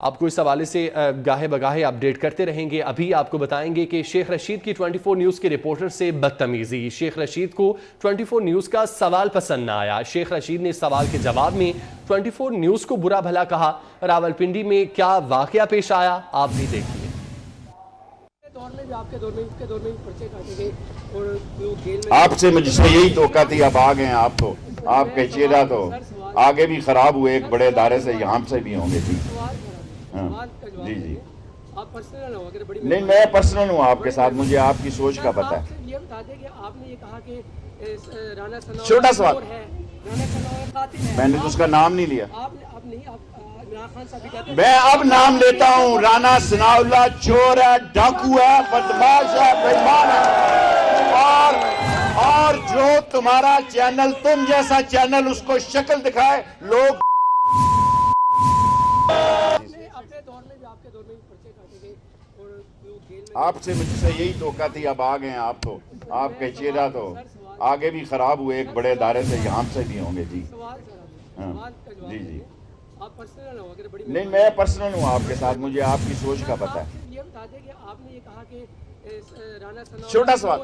آپ کو اس حوالے سے گاہے بگاہے اپڈیٹ کرتے رہیں گے۔ ابھی آپ کو بتائیں گے کہ شیخ رشید کی 24 نیوز کے رپورٹر سے بدتمیزی۔ شیخ رشید کو 24 نیوز کا سوال پسند نہ آیا۔ شیخ رشید نے سوال کے جواب میں 24 نیوز کو برا بھلا کہا۔ راولپنڈی میں کیا واقعہ پیش آیا آپ بھی دیکھیے۔ آپ سے مجھ سے یہی توقع تھی، اب آ گئے آپ تو آپ کے چہرہ تو آگے بھی خراب ہوئے، ایک بڑے ادارے سے یہاں سے بھی ہوں گے۔ جی جی نہیں، میں پرسنل ہوں آپ کے ساتھ، مجھے آپ کی سوچ کا پتہ ہے۔ چھوٹا سوال، میں نے تو اس کا نام نہیں لیا۔ میں اب نام لیتا ہوں، رانا ثناء اللہ چور ہے، ڈاکو ہے، بدماش ہے، بے ایمان ہے، اور جو تمہارا چینل، تم جیسا چینل اس کو شکل دکھائے لوگ۔ آپ سے مجھ سے یہی توقع تھی، اب آ گئے آپ تو آپ کے چہرہ تو آگے بھی خراب ہوئے، ایک بڑے ادارے سے یہاں سے بھی ہوں گے۔ جی جی جی نہیں، میں پرسنل ہوں آپ کے ساتھ، مجھے آپ کی سوچ کا پتہ ہے۔ چھوٹا سوال،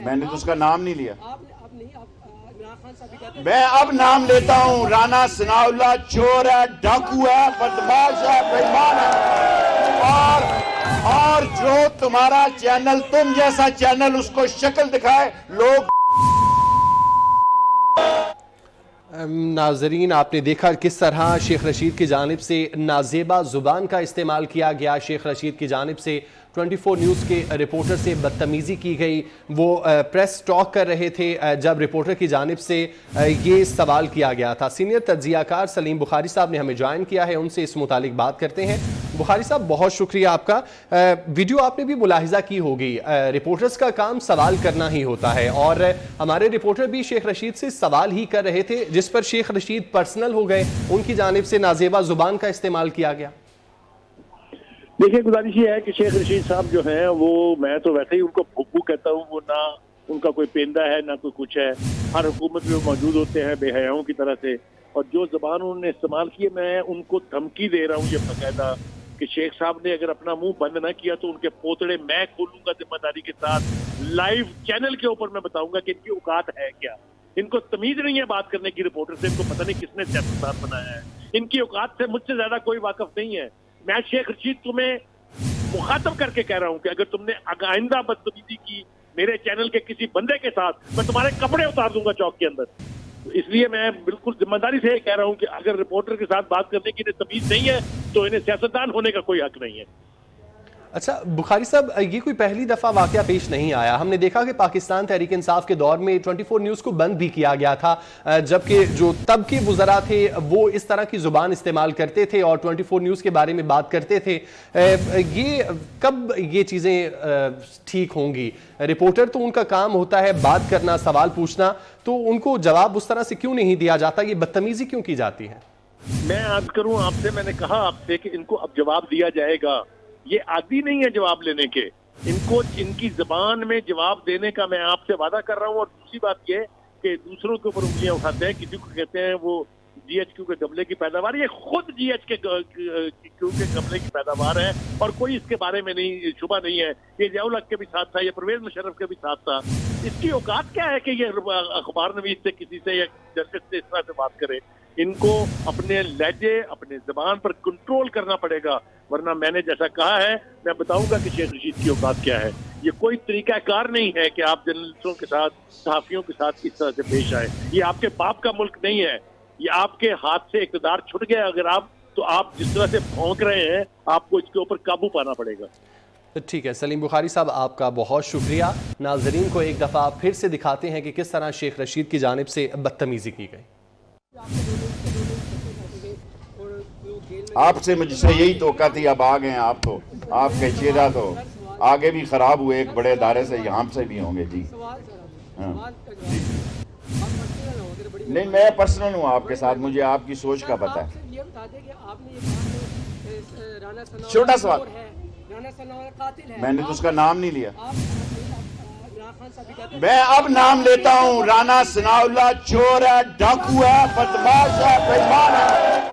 میں نے تو اس کا نام نہیں لیا۔ میں اب نام لیتا ہوں، رانا ثناء اللہ چور ہے، ڈاکو ہے، بدماش ہے، بے ایمان ہے، اور جو تمہارا چینل، تم جیسا چینل اس کو شکل دکھائے لوگ۔ ناظرین، آپ نے دیکھا کس طرح شیخ رشید کی جانب سے نازیبا زبان کا استعمال کیا گیا۔ شیخ رشید کی جانب سے 24 نیوز کے رپورٹر سے بدتمیزی کی گئی۔ وہ پریس ٹاک کر رہے تھے جب رپورٹر کی جانب سے یہ سوال کیا گیا تھا۔ سینئر تجزیہ کار سلیم بخاری صاحب نے ہمیں جوائن کیا ہے، ان سے اس متعلق بات کرتے ہیں۔ بخاری صاحب، بہت شکریہ آپ کا۔ ویڈیو آپ نے بھی ملاحظہ کی ہوگی، رپورٹرز کا کام سوال کرنا ہی ہوتا ہے، اور ہمارے رپورٹر بھی شیخ رشید سے سوال ہی کر رہے تھے، جس پر شیخ رشید پرسنل ہو گئے، ان کی جانب سے نازیبا زبان کا استعمال کیا گیا۔ دیکھیں، گزارش یہ ہے کہ شیخ رشید صاحب جو ہیں وہ، میں تو ویسے ہی ان کو بھوکو کہتا ہوں، وہ نہ ان کا کوئی پیندہ ہے نہ کوئی کچھ ہے، ہر حکومت میں موجود ہوتے ہیں بے حیاؤں کی طرح سے، اور جو زبان انہوں نے استعمال کی ہے، میں ان کو دھمکی دے رہا ہوں یہ باقاعدہ کہ شیخ صاحب نے اگر اپنا منہ بند نہ کیا تو ان کے پوتڑے میں کھولوں گا ذمہ داری کے ساتھ، لائیو چینل کے اوپر میں بتاؤں گا کہ ان کی اوقات ہے کیا۔ ان کو تمیز نہیں ہے بات کرنے کی رپورٹر سے، ان کو پتہ نہیں کس نے سیاستدان بنایا ہے، ان کی اوقات سے مجھ سے زیادہ کوئی واقف نہیں ہے۔ میں شیخ رشید تمہیں مخاطب کر کے کہہ رہا ہوں کہ اگر تم نے آئندہ بدتمیزی کی میرے چینل کے کسی بندے کے ساتھ، میں تمہارے کپڑے اتار دوں گا چوک کے اندر۔ اس لیے میں بالکل ذمہ داری سے کہہ رہا ہوں کہ اگر رپورٹر کے ساتھ بات کرنے کی انہیں تمیز نہیں ہے تو انہیں سیاستدان ہونے کا کوئی حق نہیں ہے۔ اچھا بخاری صاحب، یہ کوئی پہلی دفعہ واقعہ پیش نہیں آیا۔ ہم نے دیکھا کہ پاکستان تحریک انصاف کے دور میں 24 نیوز کو بند بھی کیا گیا تھا، جبکہ جو تب کے وزراء تھے وہ اس طرح کی زبان استعمال کرتے تھے اور 24 نیوز کے بارے میں بات کرتے تھے۔ یہ کب یہ چیزیں ٹھیک ہوں گی؟ رپورٹر تو ان کا کام ہوتا ہے بات کرنا، سوال پوچھنا، تو ان کو جواب اس طرح سے کیوں نہیں دیا جاتا؟ یہ بدتمیزی کیوں کی جاتی ہے؟ میں عرض کروں آپ سے، میں نے کہا آپ سے کہ ان کو اب جواب دیا جائے گا، یہ عادی نہیں ہے جواب لینے کے، ان کو ان کی زبان میں جواب دینے کا میں آپ سے وعدہ کر رہا ہوں۔ اور دوسری بات یہ کہ دوسروں کے اوپر انگلیاں اٹھاتے ہیں، کسی کو کہتے ہیں وہ جی ایچ کیو کے گملے کی پیداوار، یہ خود جی ایچ کیو کے گملے کی پیداوار ہے، اور کوئی اس کے بارے میں نہیں شبہ نہیں ہے۔ یہ ضیاء الحق کے بھی ساتھ تھا، یہ پرویز مشرف کے بھی ساتھ تھا۔ اس کی اوقات کیا ہے کہ یہ اخبار نویس سے کسی سے یا جرنلسٹ سے اس طرح سے بات کرے؟ ان کو اپنے لہجے، اپنے زبان پر کنٹرول کرنا پڑے گا، ورنہ میں نے جیسا کہا ہے، میں بتاؤں گا کہ شیخ رشید کی اوقات کیا ہے۔ یہ کوئی طریقہ کار نہیں ہے کہ آپ جرنلسٹوں کے ساتھ، صحافیوں کے ساتھ اس طرح سے پیش آئے۔ یہ آپ کے باپ کا ملک نہیں ہے، یہ آپ کے ہاتھ سے اقتدار چھٹ گیا اگر آپ، تو آپ جس طرح سے بھونک رہے ہیں، آپ کو اس کے اوپر قابو پانا پڑے گا۔ ٹھیک ہے سلیم بخاری صاحب، آپ کا بہت شکریہ۔ ناظرین کو ایک دفعہ پھر سے دکھاتے ہیں کہ کس طرح شیخ رشید کی جانب سے بدتمیزی کی گئی۔ آپ سے مجھ سے یہی توقع تھی، اب آ گئے آپ تو آپ کے چہرہ تو آگے بھی خراب ہوئے، ایک بڑے ادارے سے یہاں سے بھی ہوں گے۔ جی نہیں، میں پرسنل ہوں آپ کے ساتھ، مجھے آپ کی سوچ کا پتہ ہے۔ چھوٹا سوال، میں نے تو اس کا نام نہیں لیا۔ میں اب نام لیتا ہوں، رانا ثناء اللہ چور ہے، ڈاکو ہے، بدماش ہے، بے ایمان ہے۔